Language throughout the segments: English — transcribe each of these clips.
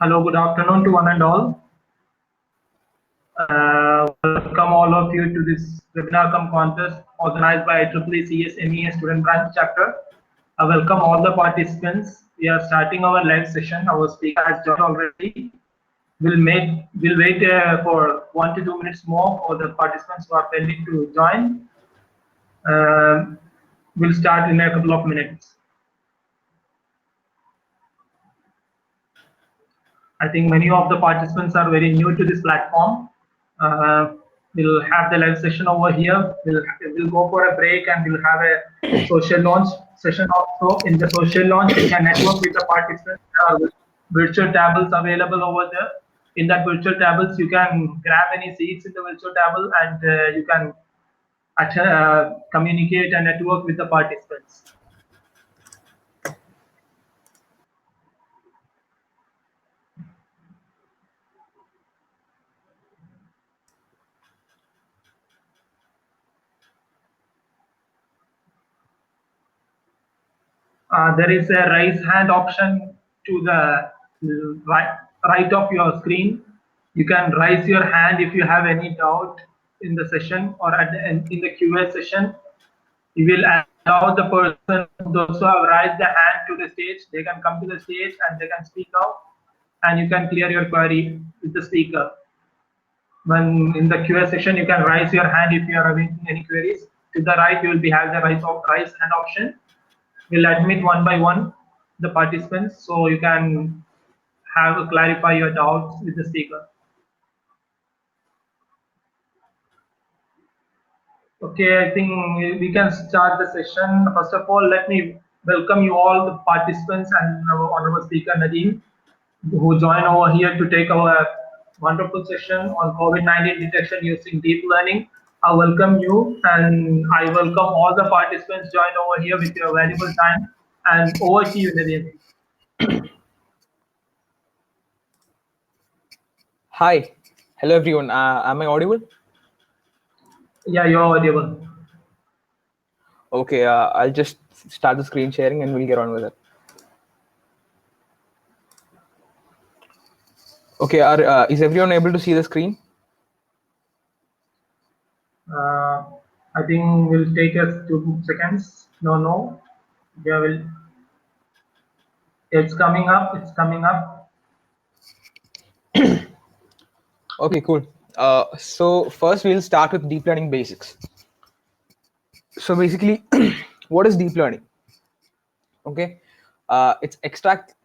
Hello, good afternoon to one and all. Welcome all of you to this webinar come contest organized by IEEE CSMEA Student Branch Chapter. I welcome all the participants. We are starting our live session. Our speaker has joined already. We'll wait for 1 to 2 minutes more for the participants who are pending to join. We'll start in a couple of minutes. I think many of the participants are very new to this platform. We'll have the live session over here. We'll go for a break and we'll have a social launch session also. In the social launch, you can network with the participants. There are virtual tables available over there. In that virtual tables, you can grab any seats in the virtual table and you can communicate and network with the participants. There is a raise hand option to the right of your screen. You can raise your hand if you have any doubt in the session or at the end in the QA session. You will allow the person, those who have raised the hand to the stage, they can come to the stage and they can speak out and you can clear your query with the speaker. When in the QA session, you can raise your hand if you are having any queries. To the right, you will be have the raise hand option. We'll admit one by one the participants so you can have clarify your doubts with the speaker. Okay, I think we can start the session. First of all, let me welcome you all the participants and our honorable speaker Nadeem, who join over here to take our wonderful session on COVID-19 detection using deep learning. I welcome you and I welcome all the participants join over here with your valuable time. And over to you, Nadeem. Hi, hello everyone. Am I audible? Yeah, you're audible. Okay, I'll just start the screen sharing and we'll get on with it. Okay, is everyone able to see the screen? I think we'll take us 2 seconds. No. Yeah, it's coming up. It's coming up. Okay, cool. So first we'll start with deep learning basics. So basically, what is deep learning? Okay, it's extracting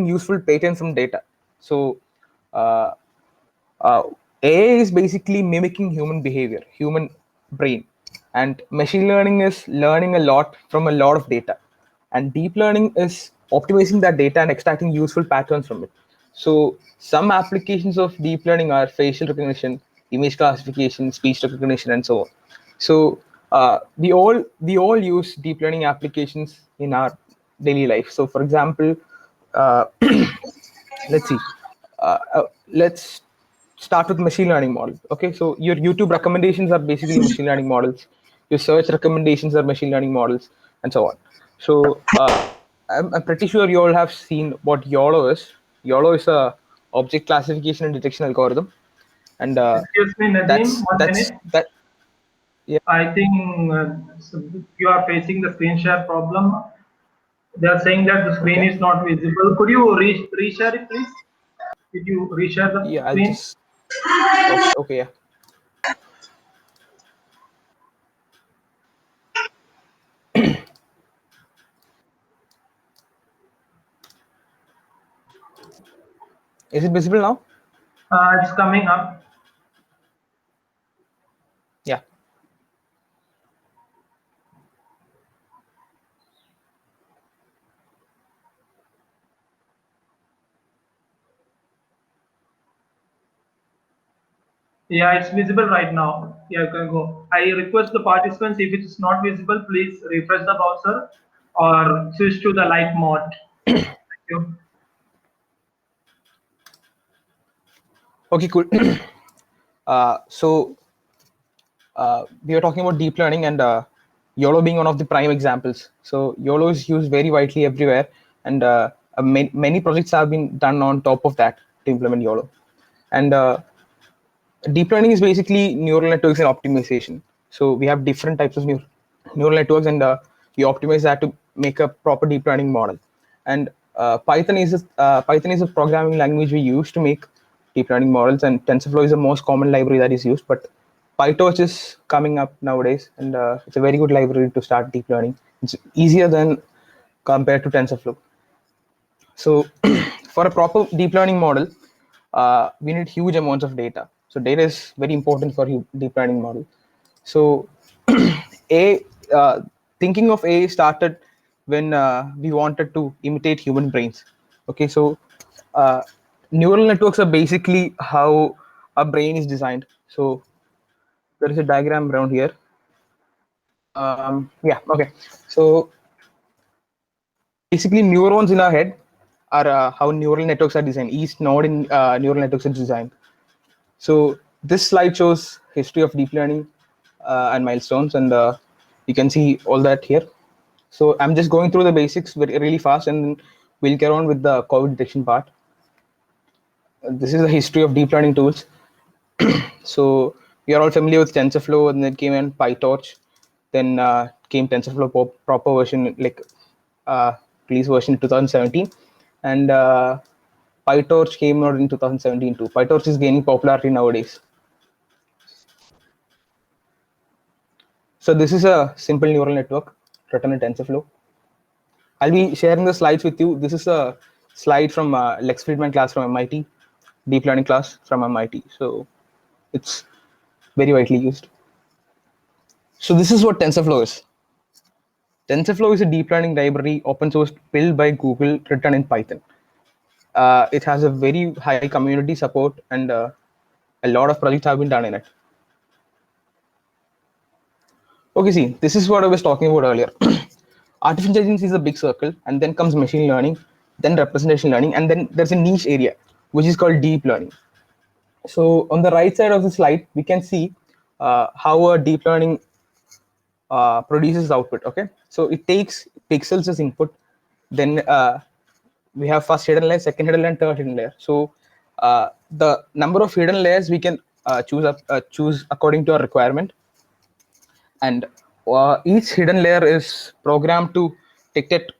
useful patterns from data. So AI is basically mimicking human behavior, human brain, and machine learning is learning a lot from a lot of data, and deep learning is optimizing that data and extracting useful patterns from it. So some applications of deep learning are facial recognition, image classification, speech recognition, and so on. So we all use deep learning applications in our daily life. So for example, let's see. Let's start with machine learning models. Okay, so your YouTube recommendations are basically machine learning models. Your search recommendations are machine learning models, and so on. So I'm pretty sure you all have seen what YOLO is. YOLO is a object classification and detection algorithm, and Excuse me, Nadeem. 1 minute. Yeah. I think you are facing the screen share problem. They are saying that the screen is not visible. Could you reshare it, please? Did you reshare the Yeah, screen? I'll just. Okay, yeah. Is it visible now? It's coming up. Yeah. Yeah, it's visible right now. Yeah, you can go. I request the participants, if it is not visible, please refresh the browser or switch to the light mode. Thank you. Okay, cool. So we are talking about deep learning and YOLO being one of the prime examples. So YOLO is used very widely everywhere, and many projects have been done on top of that to implement YOLO. And deep learning is basically neural networks and optimization. So we have different types of neural networks, and we optimize that to make a proper deep learning model. And Python is a programming language we use to make deep learning models, and TensorFlow is the most common library that is used. But PyTorch is coming up nowadays, and it's a very good library to start deep learning. It's easier than compared to TensorFlow. So for a proper deep learning model, we need huge amounts of data. So data is very important for deep learning model. So a thinking of A started when we wanted to imitate human brains. Okay, so uh, neural networks are basically how a brain is designed. So there is a diagram around here. Yeah, okay. So basically, neurons in our head are how neural networks are designed. Each node in neural networks is designed. So this slide shows history of deep learning and milestones, and you can see all that here. So I'm just going through the basics really fast, and we'll get on with the COVID detection part. This is the history of deep learning tools. So we are all familiar with TensorFlow, and then came in PyTorch, then came TensorFlow proper version, like release version 2017, and PyTorch came out in 2017 too. PyTorch is gaining popularity nowadays. So this is a simple neural network written in TensorFlow. I'll be sharing the slides with you. This is a slide from Lex Friedman class from MIT, deep learning class from MIT. So it's very widely used. So this is what TensorFlow is. TensorFlow is a deep learning library, open source, built by Google, written in Python. It has a very high community support, and a lot of projects have been done in it. Okay, see, this is what I was talking about earlier. Artificial intelligence is a big circle, and then comes machine learning, then representation learning, and then there's a niche area, which is called deep learning. So on the right side of the slide, we can see how a deep learning produces output. Okay, so it takes pixels as input, then we have first hidden layer, second hidden layer, and third hidden layer. So the number of hidden layers we can choose according to our requirement, and each hidden layer is programmed to detect.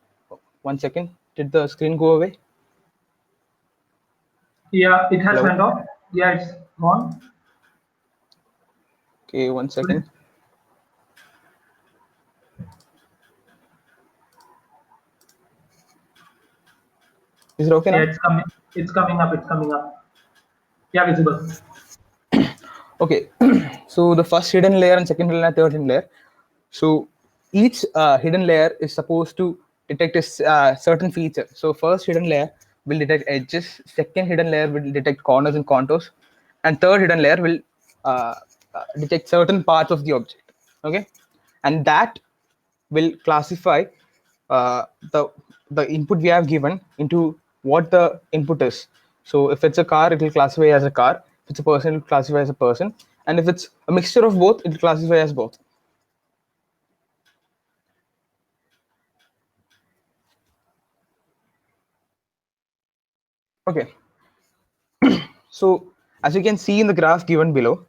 One second, did the screen go away? Yeah, it has Hello? went off. Yeah, it's gone. Okay, 1 second. Is it okay Yeah, now? it's coming. It's coming up. It's coming up. Yeah, visible. Okay, so the first hidden layer and second hidden layer, third hidden layer. So each hidden layer is supposed to detect a certain feature. So first hidden layer will detect edges, second hidden layer will detect corners and contours, and third hidden layer will detect certain parts of the object. Okay, and that will classify uh, the the input we have given into what the input is. So if it's a car, it will classify as a car. If it's a person, it will classify as a person. And if it's a mixture of both, it will classify as both. Okay. So as you can see in the graph given below,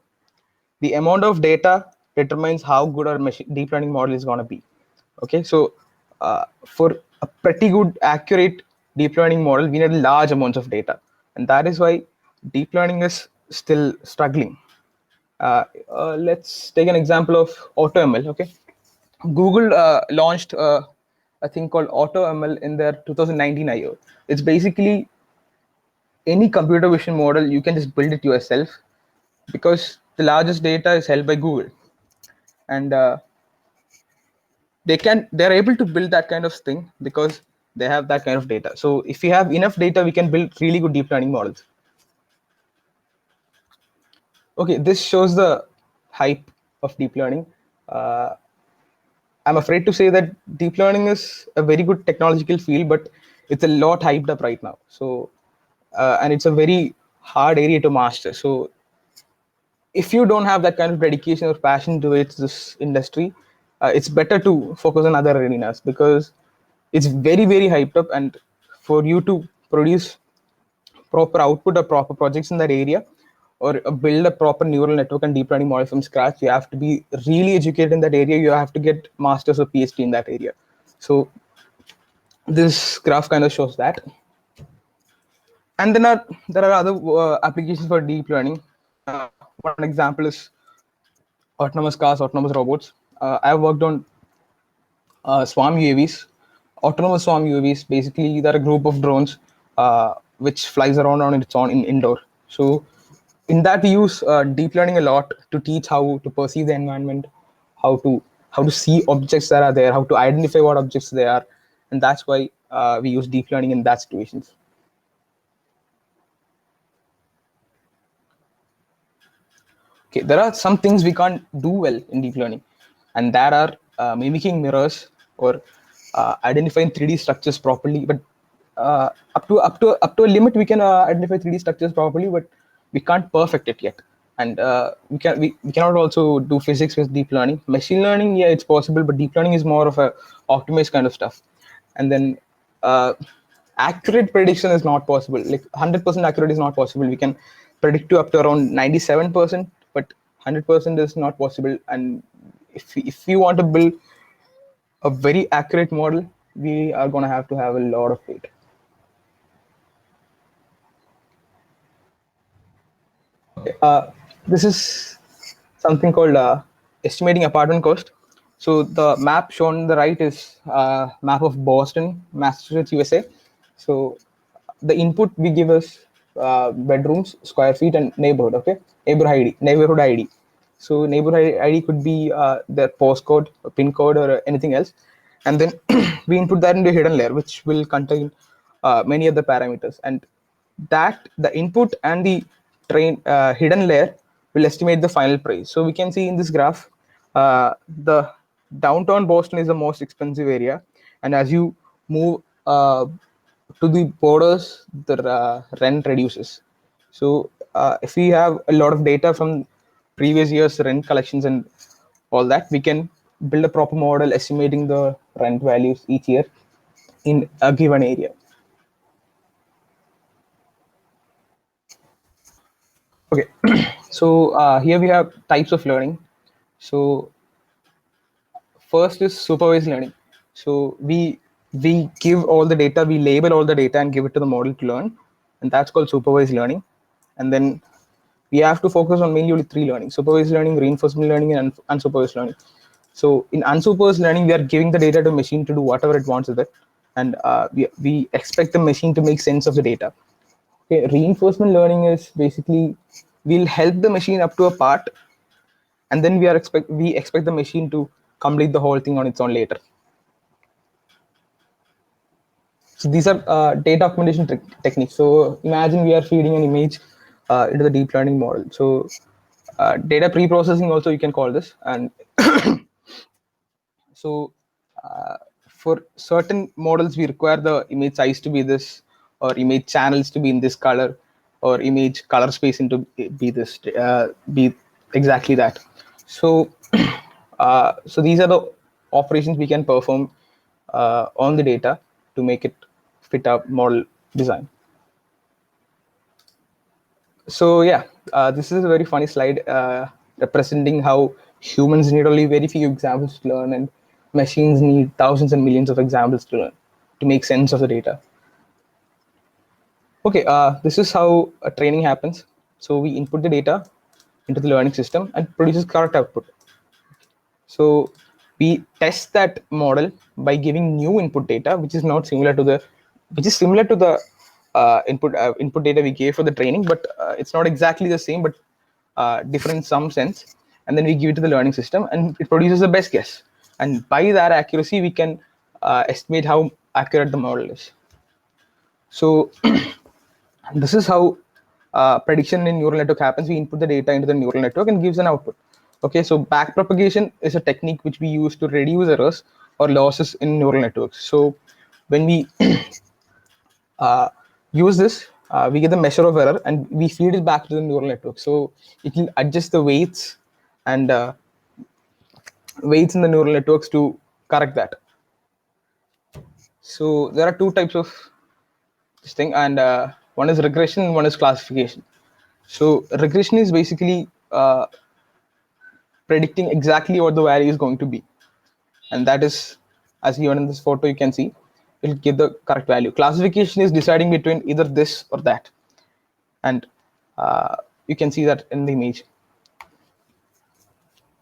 the amount of data determines how good our deep learning model is going to be. Okay, so for a pretty good, accurate deep learning model, we need large amounts of data, and that is why deep learning is still struggling. Let's take an example of AutoML. Okay, Google launched a thing called AutoML in their 2019 I/O. It's basically any computer vision model. You can just build it yourself because the largest data is held by Google, and they're able to build that kind of thing because they have that kind of data. So if we have enough data, we can build really good deep learning models. Okay, this shows the hype of deep learning. Uh, I'm afraid to say that deep learning is a very good technological field, but it's a lot hyped up right now. So, and it's a very hard area to master. So, if you don't have that kind of dedication or passion towards this industry, it's better to focus on other arenas because it's very, very hyped up. And for you to produce proper output or proper projects in that area, or build a proper neural network and deep learning model from scratch, you have to be really educated in that area. You have to get masters or PhD in that area. So this graph kind of shows that. And then there are other applications for deep learning. One example is autonomous cars, autonomous robots. I've worked on Swarm UAVs. Autonomous Swarm UAVs, basically, they're a group of drones which flies around on its own in indoor. So in that, we use deep learning a lot to teach how to perceive the environment, how to see objects that are there, how to identify what objects they are, and that's why we use deep learning in that situations. Okay, there are some things we can't do well in deep learning, and that are mimicking mirrors or identifying 3D structures properly. But up to a limit, we can identify 3D structures properly, but we can't perfect it yet. And we cannot also do physics with deep learning. Machine learning, yeah, it's possible, but deep learning is more of a optimized kind of stuff. And then accurate prediction is not possible. Like 100% accurate is not possible. We can predict to up to around 97%, but 100% is not possible. And if you want to build a very accurate model, we are going to have a lot of data. This is something called estimating apartment cost. So the map shown on the right is map of Boston, Massachusetts, USA. So the input we give is bedrooms, square feet, and neighborhood. Okay, neighborhood ID. So neighborhood ID could be their postcode, pin code, or anything else, and then we input that into a hidden layer, which will contain many other parameters, and that the input and the hidden layer will estimate the final price. So we can see in this graph, the downtown Boston is the most expensive area, and as you move to the borders, the rent reduces. So if we have a lot of data from previous years' rent collections and all that, we can build a proper model estimating the rent values each year in a given area. Okay, so here we have types of learning. So first is supervised learning. So we give all the data, we label all the data and give it to the model to learn, and that's called supervised learning. And then we have to focus on mainly only three learning: supervised learning, reinforcement learning, and unsupervised learning. So in unsupervised learning, we are giving the data to machine to do whatever it wants with it, and we expect the machine to make sense of the data. Okay, reinforcement learning is basically we'll help the machine up to a part, and then we expect the machine to complete the whole thing on its own later. So these are data augmentation techniques. So imagine we are feeding an image into the deep learning model. So data pre-processing also you can call this. And so for certain models, we require the image size to be this, or image channels to be in this color, or image color spacing to be this, be exactly that. So so these are the operations we can perform on the data to make it fit our model design. So yeah, this is a very funny slide representing how humans need only very few examples to learn, and machines need thousands and millions of examples to learn to make sense of the data. Okay, this is how training happens. So we input the data into the learning system and produces correct output. So we test that model by giving new input data, which is similar to the input data we gave for the training, but it's not exactly the same, but different in some sense. And then we give it to the learning system, and it produces the best guess. And by that accuracy, we can estimate how accurate the model is. So this is how prediction in neural network happens. We input the data into the neural network and gives an output. Okay, so backpropagation is a technique which we use to reduce errors or losses in neural networks. So when we use this, we get the measure of error and we feed it back to the neural network. So it will adjust the weights and weights in the neural networks to correct that. So there are two types of this thing, and one is regression and one is classification. So regression is basically predicting exactly what the value is going to be, and that is, as given in this photo, you can see it will give the correct value. Classification is deciding between either this or that, and you can see that in the image.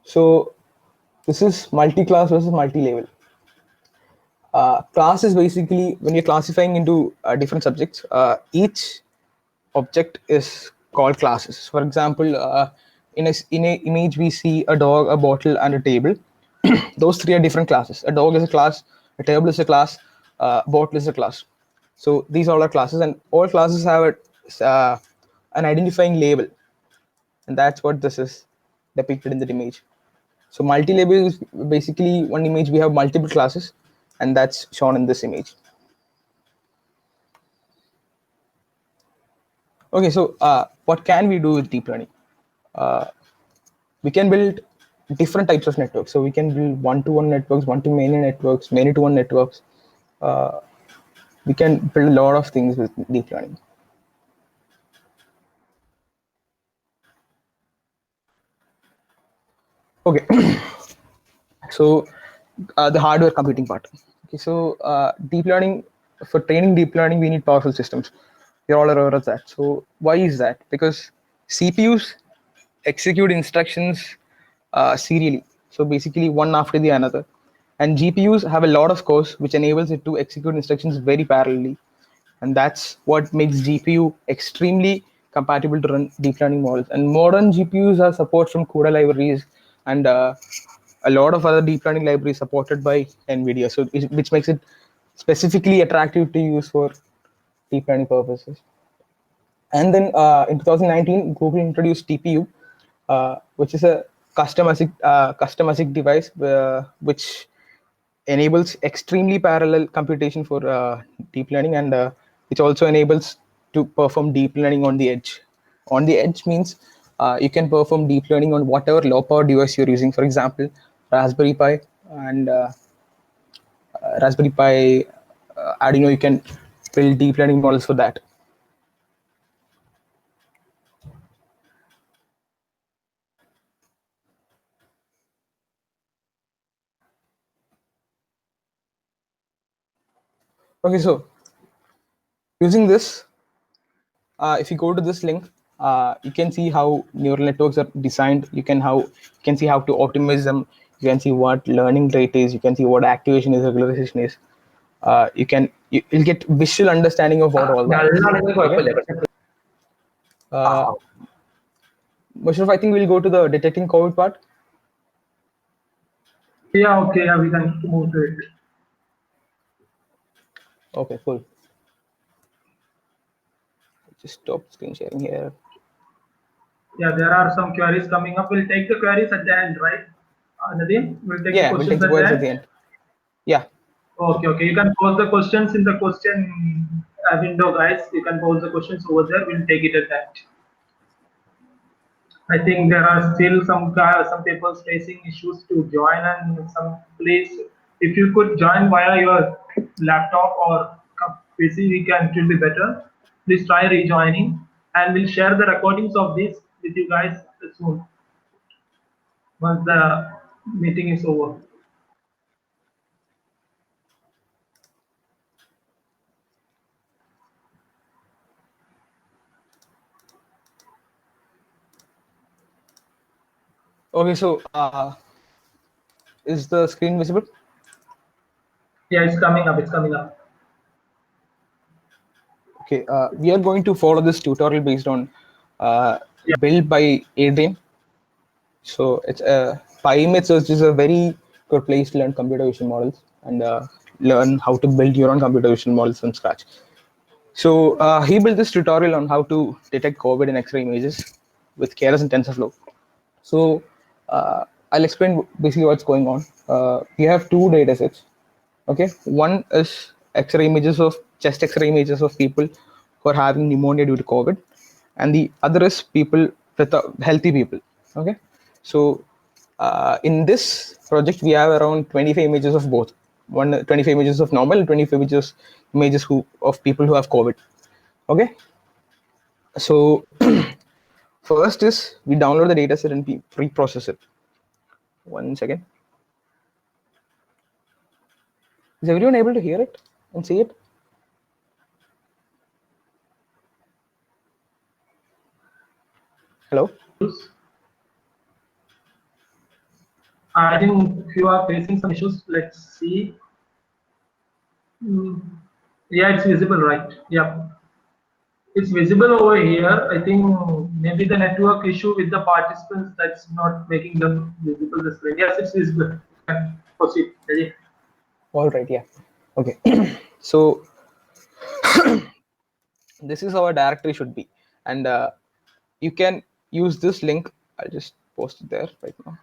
So this is multi-class versus multi-level. Class is basically when you're classifying into different subjects, each object is called classes. For example, in a image we see a dog, a bottle, and a table. Those three are different classes. A dog is a class, a table is a class, bottle is a class. So these all are classes, and all classes have an identifying label, and that's what this is depicted in the image. So multi-label is basically one image we have multiple classes, and that's shown in this image. Okay, so what can we do with deep learning? We can build different types of networks. So we can build one-to-one networks, one-to-many networks, many-to-one networks. We can build a lot of things with deep learning. Okay, so the hardware computing part. Okay, so deep learning, for training deep learning, we need powerful systems. You're all aware of that. So why is that? Because CPUs execute instructions serially, so basically one after the another, and GPUs have a lot of cores which enables it to execute instructions very parallelly, and that's what makes GPU extremely compatible to run deep learning models. And modern GPUs have support from CUDA libraries and a lot of other deep learning libraries supported by NVIDIA, so which makes it specifically attractive to use for deep learning purposes. And then in 2019, Google introduced TPU, which is a custom ASIC device which enables extremely parallel computation for deep learning, and which also enables to perform deep learning on the edge. On the edge means you can perform deep learning on whatever low power device you're using. For example, Raspberry Pi and Arduino. You can build deep learning models for that. Okay, so using this, if you go to this link, you can see how neural networks are designed. You can see how to optimize them. You can see what learning rate is. You can see what activation is, regularization is. You'll get visual understanding of what all that is. Mushraf, I think we'll go to the detecting COVID part. Yeah, okay, yeah, we can move to it. Okay, cool. Just stop screen sharing here. Yeah, there are some queries coming up. We'll take the queries at the end, right? Nadeem, we'll take Yeah, the we'll take questions the queries at the end. Yeah. Okay, okay. You can pose the questions in the question window, guys. You can pose the questions over there. We'll take it at that. I think there are still some people facing issues to join, and some please, if you could join via your laptop or PC, it will be better. Please try rejoining, and we'll share the recordings of this with you guys soon once the meeting is over. Okay, so is the screen visible? Yeah, it's coming up. It's coming up. Okay, we are going to follow this tutorial based on Yeah. built by Adrian. So it's PyImage Search is a very good place to learn computer vision models and learn how to build your own computer vision models from scratch. So he built this tutorial on how to detect COVID in X-ray images with Keras and TensorFlow. So I'll explain basically what's going on. We have two data sets. Okay, one is X-ray images of chest X-ray images of people who are having pneumonia due to COVID, and the other is people with healthy people. Okay, so in this project we have around 25 images of both. 25 images of normal and 25 images who of people who have COVID. Okay, so first is we download the data set and pre-process it. 1 second. Is everyone able to hear it and see it? Hello? I think if you are facing some issues, let's see. Yeah, it's visible, right? Yeah, it's visible over here. I think maybe the network issue with the participants that's not making them visible the screen. Yes, it's visible. You can proceed. Ready? All right, yeah. Okay. So this is how a directory should be, and you can use this link. I'll just post it there right now.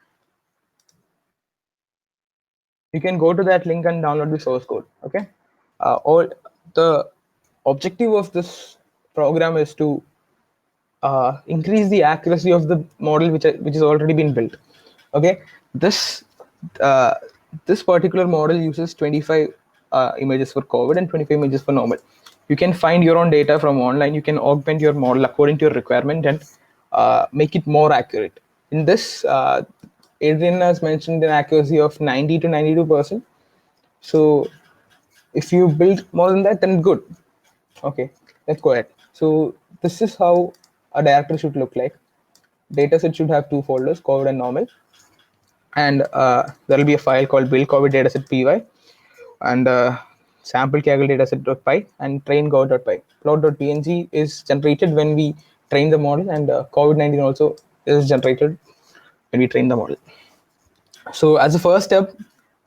You can go to that link and download the source code. Okay. All the objective of this program is to increase the accuracy of the model which has already been built. Okay, this uh, this particular model uses 25 images for COVID and 25 images for normal. You can find your own data from online. You can augment your model according to your requirement and make it more accurate. In this, Adrian has mentioned an accuracy of 90 to 92%. So if you build more than that, then good. Okay, let's go ahead. So this is how a directory should look like. Dataset should have two folders, COVID and normal, and there will be a file called build COVID dataset py, and sample kaggle dataset.py and train gov.py. Plot.png is generated when we train the model, and COVID-19 also is generated when we train the model. So as a first step,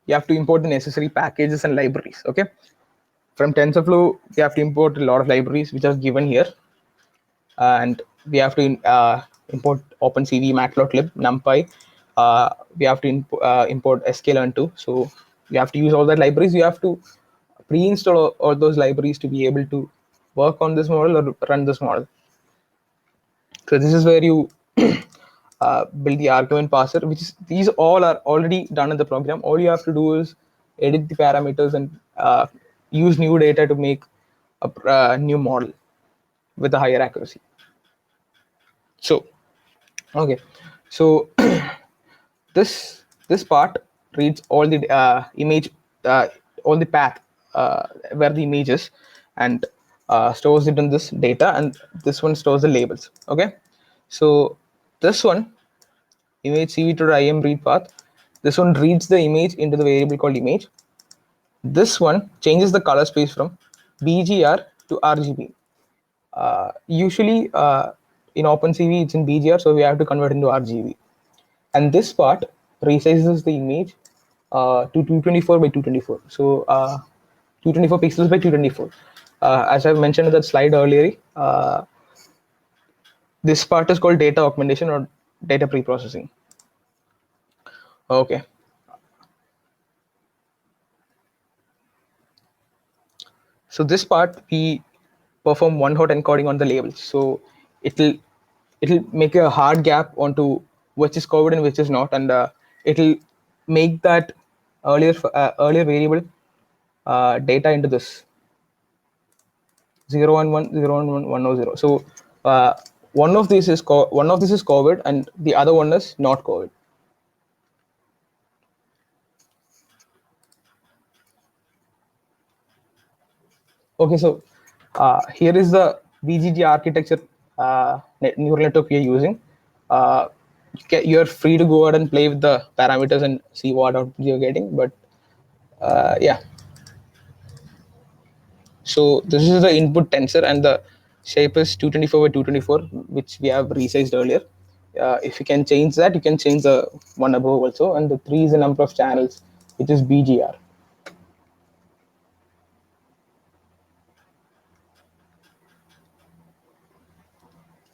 you have to import the necessary packages and libraries. Okay, from TensorFlow, we have to import a lot of libraries which are given here, and we have to import OpenCV, Matplotlib, NumPy. We have to import sklearn2. So you have to use all that libraries. You have to pre-install all those libraries to be able to work on this model or run this model. So this is where you build the argument parser, which is, these all are already done in the program. All you have to do is edit the parameters and use new data to make a new model with a higher accuracy. So, okay, so this part reads all the image, all the path where the image is, and stores it in this data, and this one stores the labels. Okay, so this one image cv to im read path, this one reads the image into the variable called image. This one changes the color space from bgr to rgb. Usually in OpenCV it's in BGR, so we have to convert into RGB. And this part resizes the image to 224 by 224. So 224 pixels by 224. As I've mentioned in that slide earlier, this part is called data augmentation or data pre-processing. Okay. So this part we perform one hot encoding on the labels. So it'll make a hard gap onto which is COVID and which is not, and it'll make that earlier variable data into this 011 011 100. So one of these is COVID and the other one is not COVID. Okay, so here is the VGG architecture neural network we are using. You're free to go ahead and play with the parameters and see what output you're getting, but yeah. So this is the input tensor, and the shape is 224 by 224, which we have resized earlier. If you can change that, you can change the one above also, and the 3 is the number of channels, which is BGR.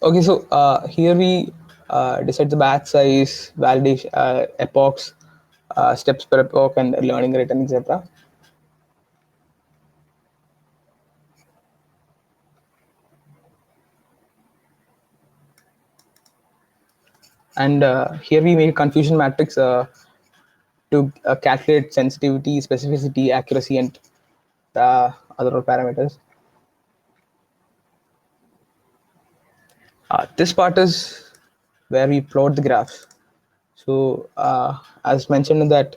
Okay, so here we decide the batch size, validation, epochs, steps per epoch, and learning rate, and etc. And here we make a confusion matrix to calculate sensitivity, specificity, accuracy, and other parameters. This part is where we plot the graphs. So as mentioned in that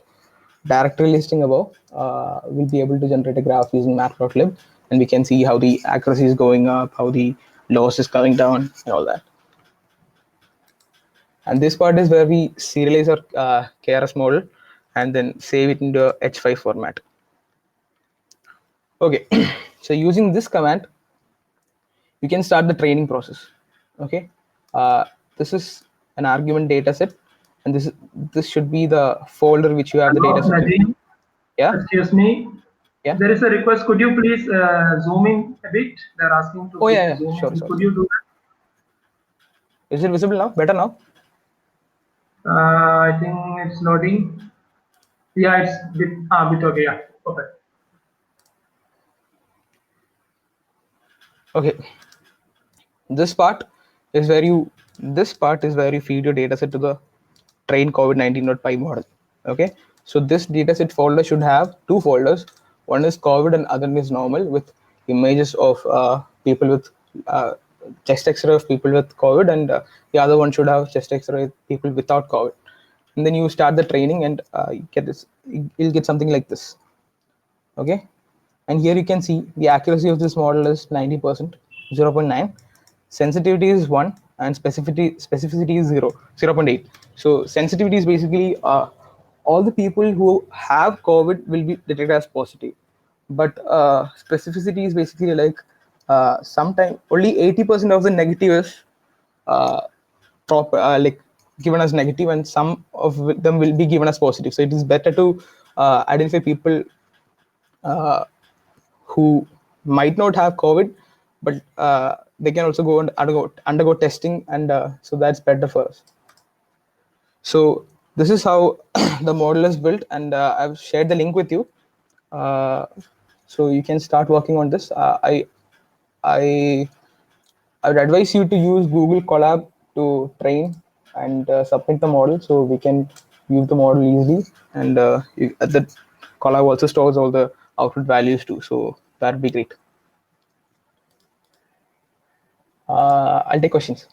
directory listing above, we'll be able to generate a graph using matplotlib, and we can see how the accuracy is going up, how the loss is coming down, and all that. And this part is where we serialize our KRS model and then save it into a H5 format. Okay, so using this command, you can start the training process. Okay, this is an argument data set, and this should be the folder which you have the Hello, data set in. Nadine. Yeah, Excuse me. yeah. There is a request. Could you please zoom in a bit? They're asking to Oh please yeah, yeah. zoom Sure, in. sure. Could you do Is it visible now? Better now? that? I think it's loading. Yeah, it's bit okay. Yeah, perfect. Okay. This part is where you feed your data set to the train COVID-19.py model. Okay, so this dataset folder should have two folders. One is COVID and other is normal with images of people with uh, chest X-ray of people with COVID, and the other one should have chest X-ray of people without COVID. And then you start the training, and you get this. You'll get something like this. Okay, and here you can see the accuracy of this model is 90%, 0.9. Sensitivity is 1, and specificity is 0.8. So sensitivity is basically all the people who have COVID will be detected as positive, but specificity is basically like sometime only 80% of the negative is uh, like given as negative, and some of them will be given as positive. So it is better to identify people uh, who might not have COVID, but they can also go and undergo testing, and so that's better for us. So this is how the model is built, and I've shared the link with you, uh, so you can start working on this. I I would advise you to use Google Colab to train and submit the model, so we can use the model easily. And the Colab also stores all the output values too, so that'd be great. I'll take questions.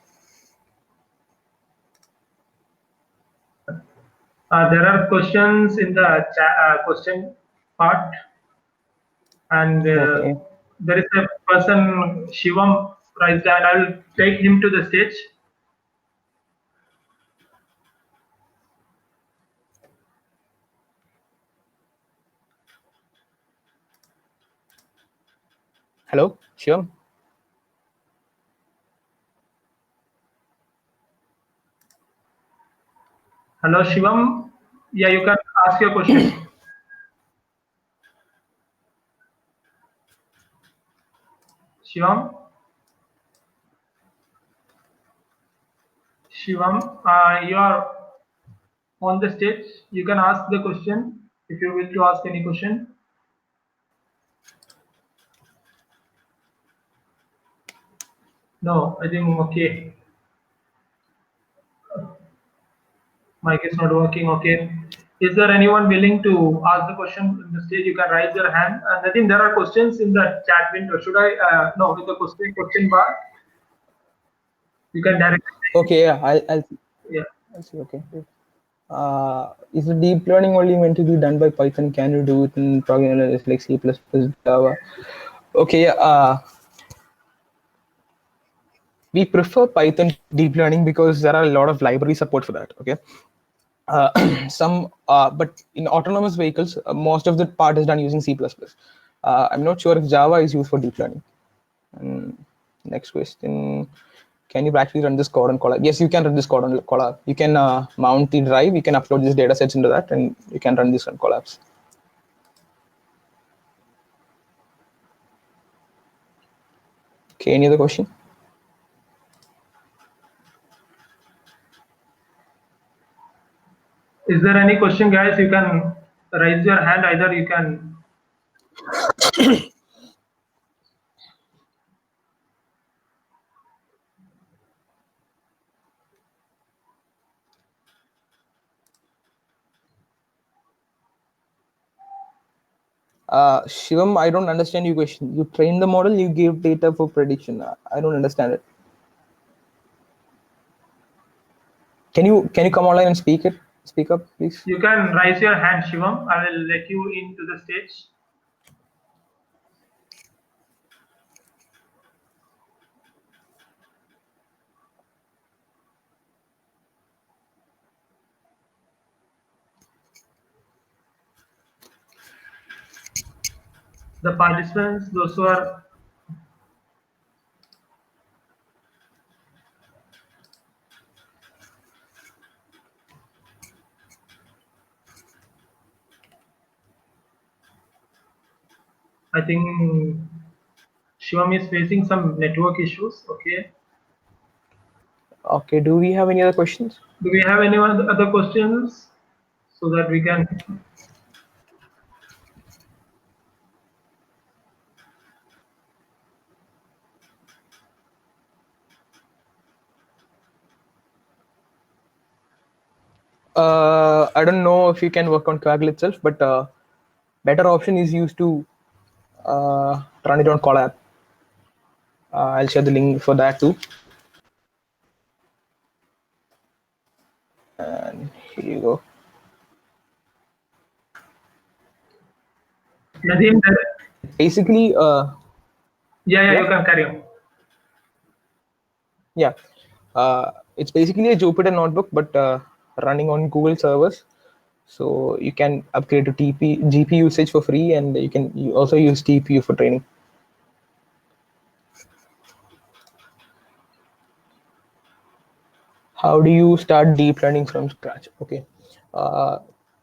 There are questions in the question part, and Okay. there is a person Shivam raised hand. I'll take him to the stage. Hello, Shivam. Hello, Shivam. Yeah, you can ask your question. Shivam, you are on the stage. You can ask the question if you wish to ask any question. No, I think okay. Mic is not working. Okay. Is there anyone willing to ask the question in the stage? You can raise your hand. And I think there are questions in the chat window. Should I? No, in the question bar, you can directly. Okay, yeah, I'll see. Yeah. I'll see. Okay. Is the deep learning only meant to be done by Python? Can you do it in programming languages like C++, Java? Okay. We prefer Python deep learning because there are a lot of library support for that. Okay. But in autonomous vehicles, most of the part is done using C++. I'm not sure if Java is used for deep learning. And next question: can you actually run this code on Colab? Yes, you can run this code on Colab. You can mount the drive. You can upload these data sets into that, and you can run this on Colabs. Okay. Any other question? Is there any question, guys? You can raise your hand. Either you can. Shivam, I don't understand your question. You train the model, you give data for prediction. I don't understand it. Can you come online and speak up, please? You can raise your hand, Shivam. I will let you into the stage. The participants, those who are I think Shivam is facing some network issues. Okay. Okay. Do we have any other questions? Do we have any other questions so that we can? I don't know if you can work on Kaggle itself, but better option is used to run it on Colab. I'll share the link for that too. And here you go. Nadeem, Basically, yeah, yeah, you can carry on. yeah. It's basically a Jupyter notebook, but running on Google servers. So you can upgrade to GPU usage for free, and you also use TPU for training. How do you start deep learning from scratch? Okay.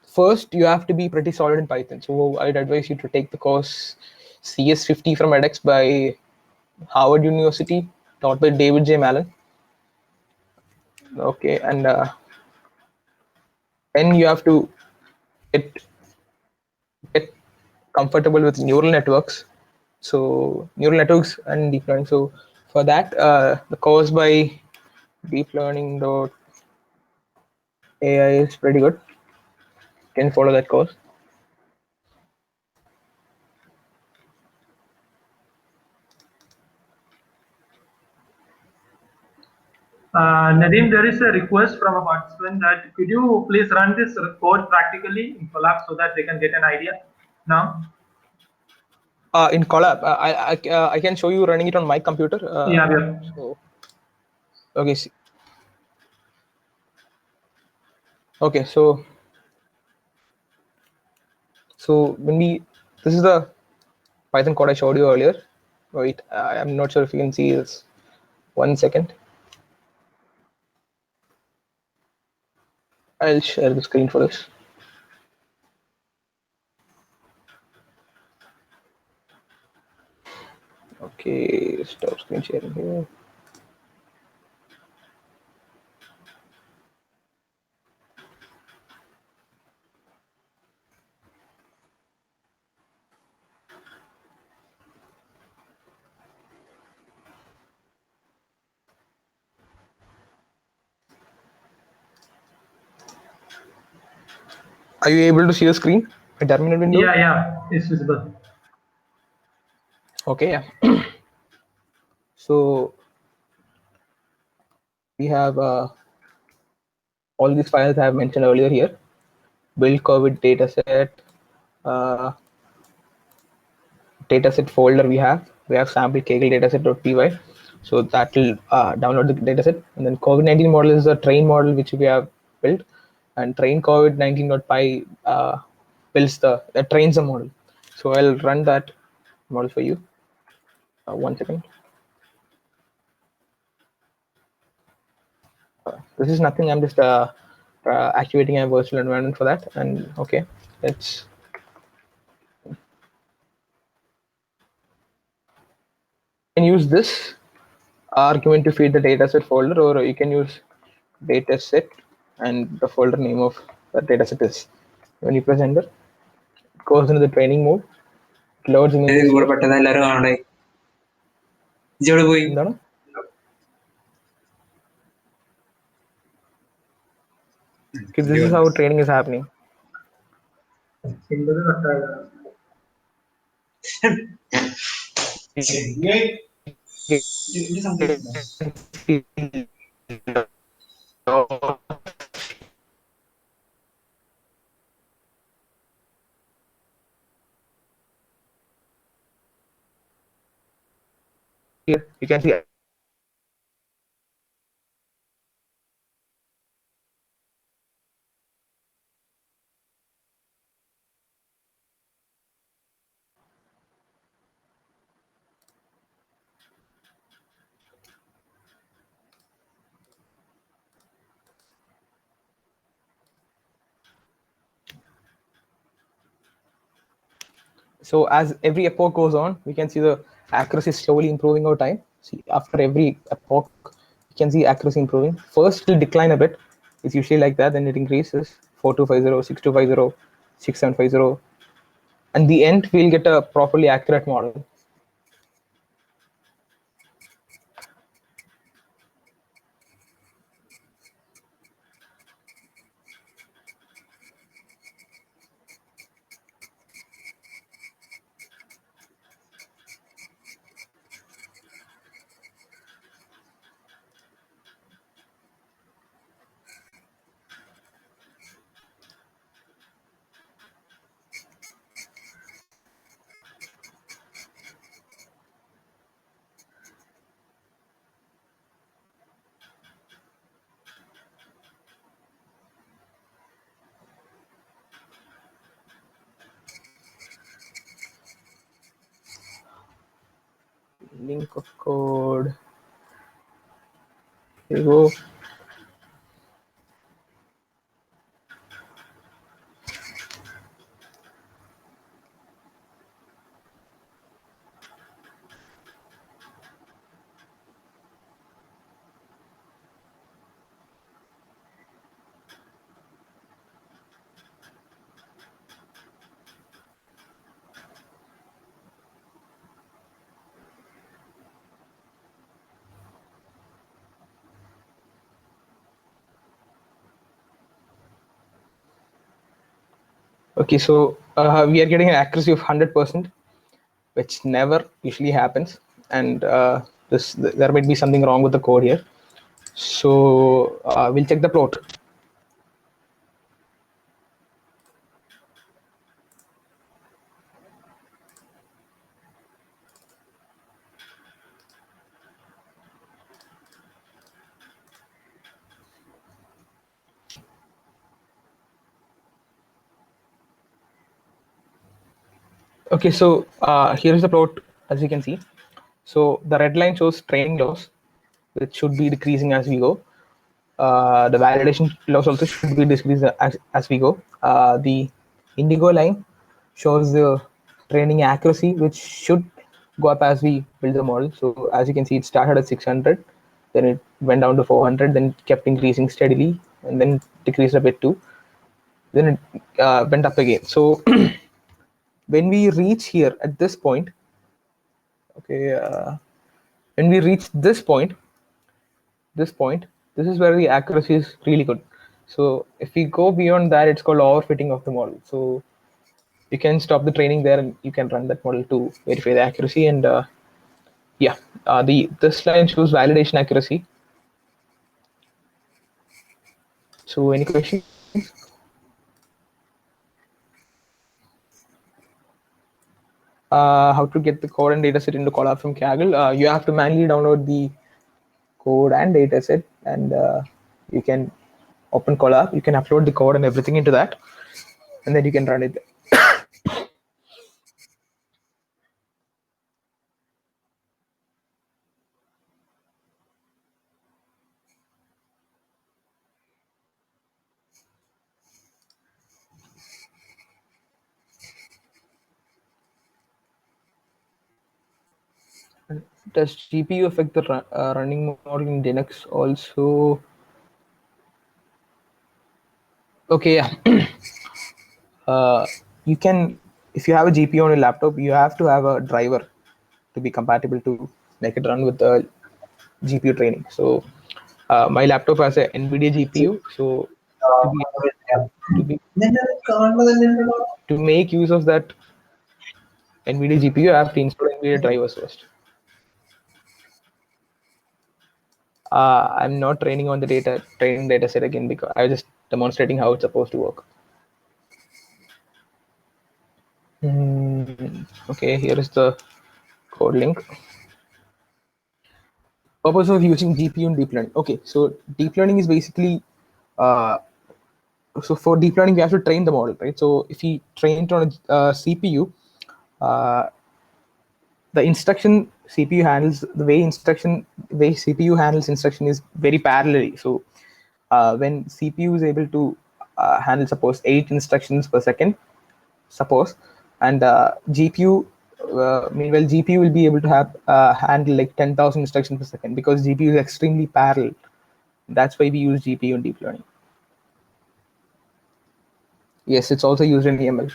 First, you have to be pretty solid in Python. So I'd advise you to take the course CS50 from edX by Harvard University, taught by David J. Malin. Okay, and then you have to get, get comfortable with neural networks. So neural networks and deep learning. So for that, the course by deeplearning.ai is pretty good. You can follow that course. Nadeem, there is a request from a participant that could you please run this code practically in Colab so that they can get an idea now? In Colab, I can show you running it on my computer. Yeah. So okay, okay. So this is the Python code I showed you earlier. Wait, I'm not sure if you can see this. 1 second. I'll share the screen for this. Okay, stop screen sharing here. Are you able to see the screen? A terminal window? Yeah, it's visible. Okay, yeah. So we have all these files I have mentioned earlier here. Build COVID dataset, uh, dataset folder we have sample kaggle dataset.py. So that will download the dataset. And then COVID-19 model is a train model which we have built. And train COVID-19.py builds that trains the model. So I'll run that model for you. 1 second. This is nothing. I'm just activating a virtual environment for that. And okay, let's. You can use this argument to feed the dataset folder, or you can use dataset and the folder name of the dataset is. When you press enter, it goes into the training mode. It loads images here. എന്താണ്? Okay, this is how training is happening. here you can see so as every epoch goes on, we can see the accuracy slowly improving over time. See, after every epoch, you can see accuracy improving. First, it will decline a bit. It's usually like that. Then it increases 4250, 6250, 6750. And the end, we'll get a properly accurate model. Link of code. Here you go. Okay, so we are getting an accuracy of 100%, which never usually happens, and there might be something wrong with the code here. So we'll check the plot. Okay, so here's the plot, as you can see. So the red line shows training loss, which should be decreasing as we go. The validation loss also should be decreased as we go. The indigo line shows the training accuracy, which should go up as we build the model. So as you can see, it started at 600, then it went down to 400, then it kept increasing steadily, and then decreased a bit too. Then it went up again. So when we reach here at this point, okay, when we reach this point, this is where the accuracy is really good. So if we go beyond that, it's called overfitting of the model. So you can stop the training there and you can run that model to verify the accuracy. And yeah, this line shows validation accuracy. So any questions? How to get the code and dataset into Colab from Kaggle? You have to manually download the code and dataset, and you can open Colab. You can upload the code and everything into that, and then you can run it. Does GPU affect the running model in Linux also? Okay, yeah. You can, if you have a GPU on a laptop, you have to have a driver to be compatible to make it run with the GPU training. So my laptop has a NVIDIA GPU. So to make use of that NVIDIA GPU, I have to install NVIDIA drivers first. I'm not training on the training data set again, because I was just demonstrating how it's supposed to work. Okay, here is the code link. Purpose of using GPU in deep learning. Okay, so deep learning is basically, so for deep learning, we have to train the model, right? So if we train it on a CPU, the instruction CPU handles, the way CPU handles instruction is very parallelly. So when CPU is able to handle, suppose, 8 instructions per second, suppose, and GPU, meanwhile GPU will be able to have handle like 10,000 instructions per second, because GPU is extremely parallel. That's why we use GPU in deep learning. Yes, it's also used in EML.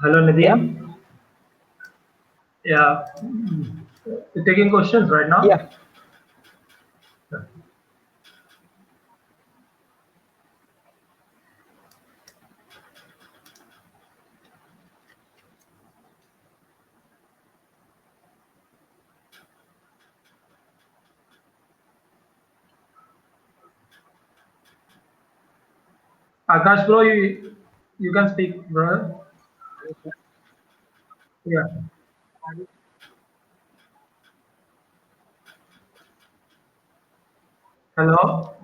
Hello, Nadeem. Yeah. You're taking questions right now? Yeah. Akash bro, you can speak, bro. Yeah. Hello.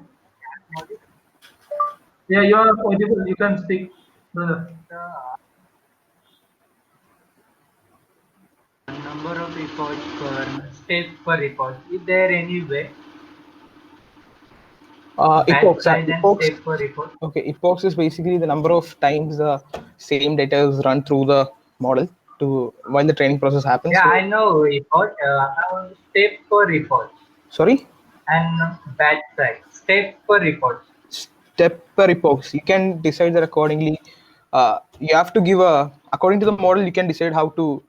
Yeah, you are audible. You can speak, brother. Number of epochs per step per epoch. Is there any way? Batch Epochs. size and Epochs. step per epoch. Okay, epochs is basically the number of times the same data is run through the model to while the training process happens. Yeah, So, I know epoch. Step per epoch sorry, and batch size. Step per epoch. step per epochs. You can decide that accordingly. You have to give a, according to the model, you can decide how to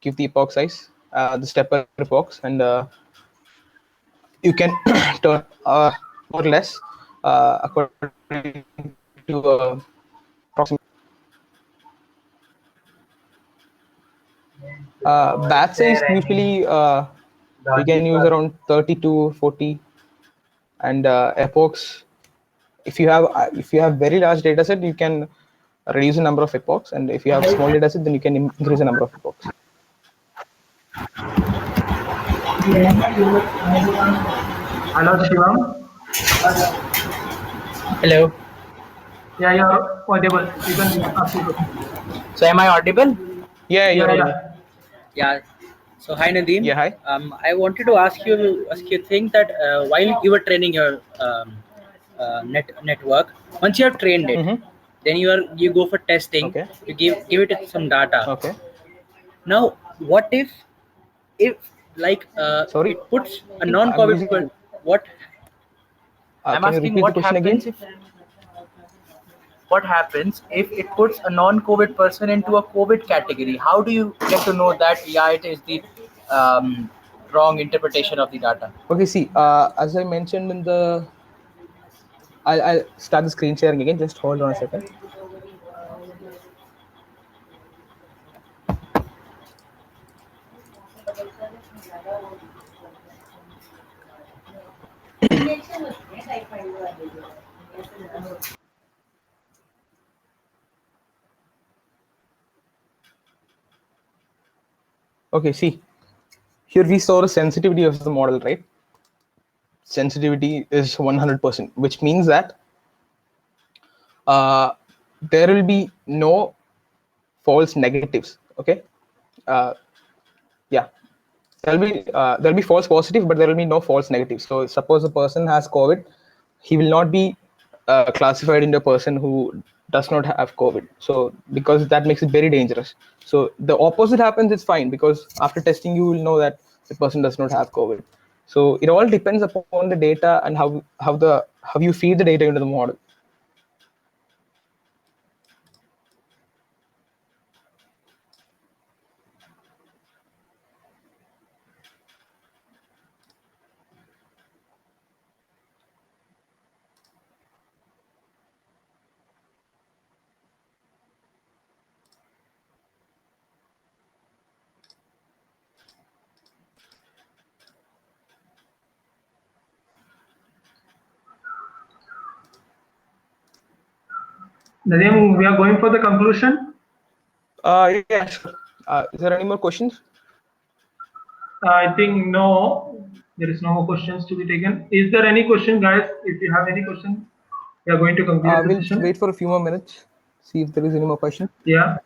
give the epoch size, the step per epochs, and you can turn more or less according to approximate. Batch Is size there any usually we can use logical? around 30 to 40, and epochs, if you have very large data set, you can reduce the number of epochs, and if you have small data set, then you can increase the number of epochs. Hello, Shivam. Hello. Yeah, you're audible. You can ask your question. So am I audible? Yeah, you're Yeah, audible. yeah. Yeah. So hi Nadeem. Yeah, hi. I wanted to ask you a thing that while you were training your network, once you have trained it, Mm-hmm. then you go for testing. Okay. You give it some data. Okay. Now, what if like Sorry, it puts a I'm non-COVID losing. what I'm Can you asking repeat the question again? what happens if it puts a non-COVID person into a COVID category? How do you get to know that it is the wrong interpretation of the data? Okay, see, as I mentioned in the, I'll start the screen sharing again. Just hold on a second. Okay, see, here we saw the sensitivity of the model, right? Sensitivity is 100%, which means that uh, there will be no false negatives. Okay, uh, yeah, there'll be false positive, but there will be no false negatives. So suppose a person has COVID, he will not be classified into a person who does not have COVID. So because that makes it very dangerous. So the opposite happens, it's fine, because after testing you will know that the person does not have COVID. So it all depends upon the data and how you feed the data into the model. Nadeem, we are going for the conclusion. Yeah, sure. Is there any more questions? I think no, there is no more questions to be taken. Is there any question, guys? If you have any question, we are going to complete the We'll just session. wait for a few more minutes, see if there is any more question. Yeah.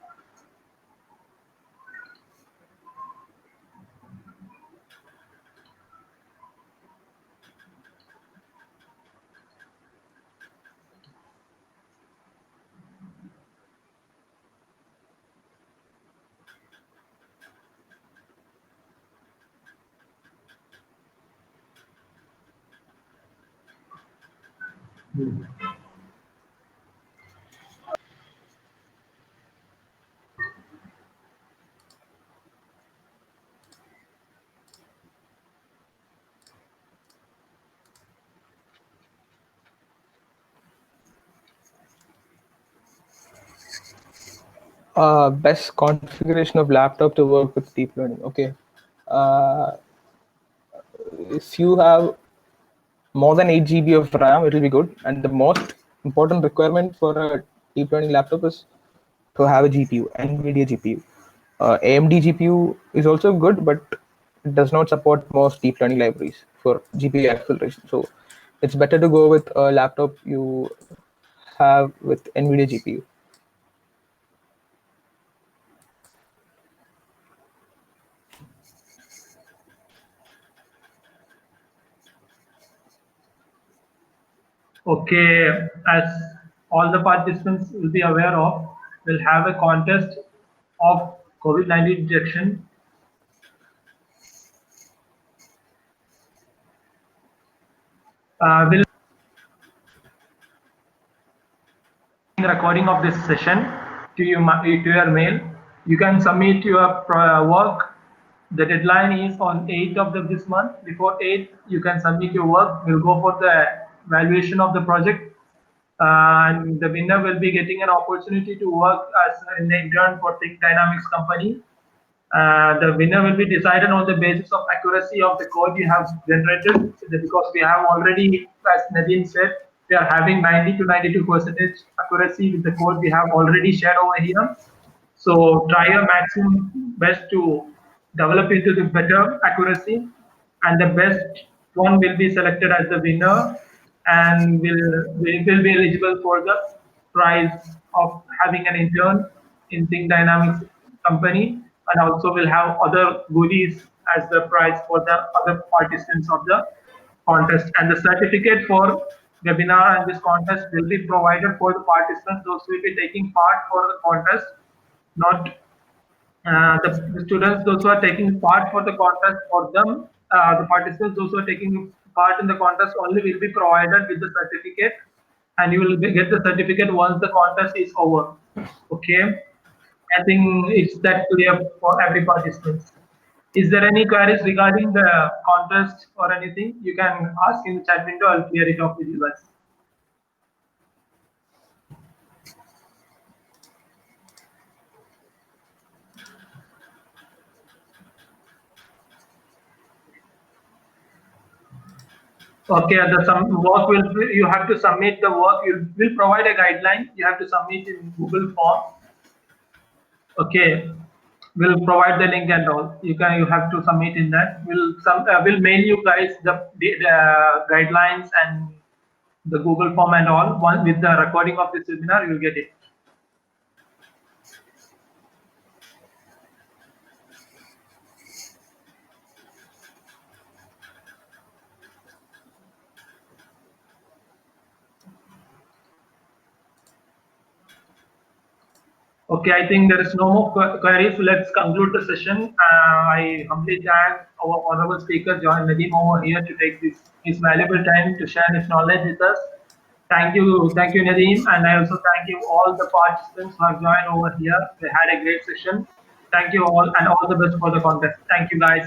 Best configuration of laptop to work with deep learning. Okay. If you have more than 8 GB of RAM, it will be good. And the most important requirement for a deep learning laptop is to have a GPU, NVIDIA GPU. AMD GPU is also good, but it does not support most deep learning libraries for GPU acceleration. So it's better to go with a laptop you have with NVIDIA GPU. Okay. As all the participants will be aware of, we'll have a contest of COVID-19 detection. We'll recording of this session to your mail. You can submit your work. The deadline is on 8th of this month. Before 8th, you can submit your work. We'll go for the evaluation of the project. And the winner will be getting an opportunity to work as an intern for Think Dynamics company. The winner will be decided on the basis of accuracy of the code you have generated, because we have already, as Nadine said, we are having 90 to 92% accuracy with the code we have already shared over here. So try your maximum best to develop into the better accuracy, and the best one will be selected as the winner, and will be eligible for the prize of having an intern in Think Dynamics company, and also will have other goodies as the prize for the other participants of the contest. And the certificate for webinar and this contest will be provided for the participants, those who will be taking part for the contest, not the students, those who are taking part for the contest. For them, the participants, those who are taking part in the contest, only will be provided with the certificate, and you will get the certificate once the contest is over. Okay, I think it's that clear for every participant. Is there any queries regarding the contest or anything? You can ask in the chat window. I'll clear it off with you guys. Okay, some work you have to submit the work. You will provide a guideline. You have to submit in Google form. Okay, we'll provide the link and all. You have to submit in that. We'll mail you guys the guidelines and the Google form and all. One with the recording of this webinar, you'll get it. Okay, I think there is no more queries. Let's conclude the session. I humbly thank our honorable speaker, John Nadeem, over here to take his valuable time to share his knowledge with us. Thank you, Nadeem, and I also thank you all the participants who have joined over here. They had a great session. Thank you all, and all the best for the contest. Thank you, guys.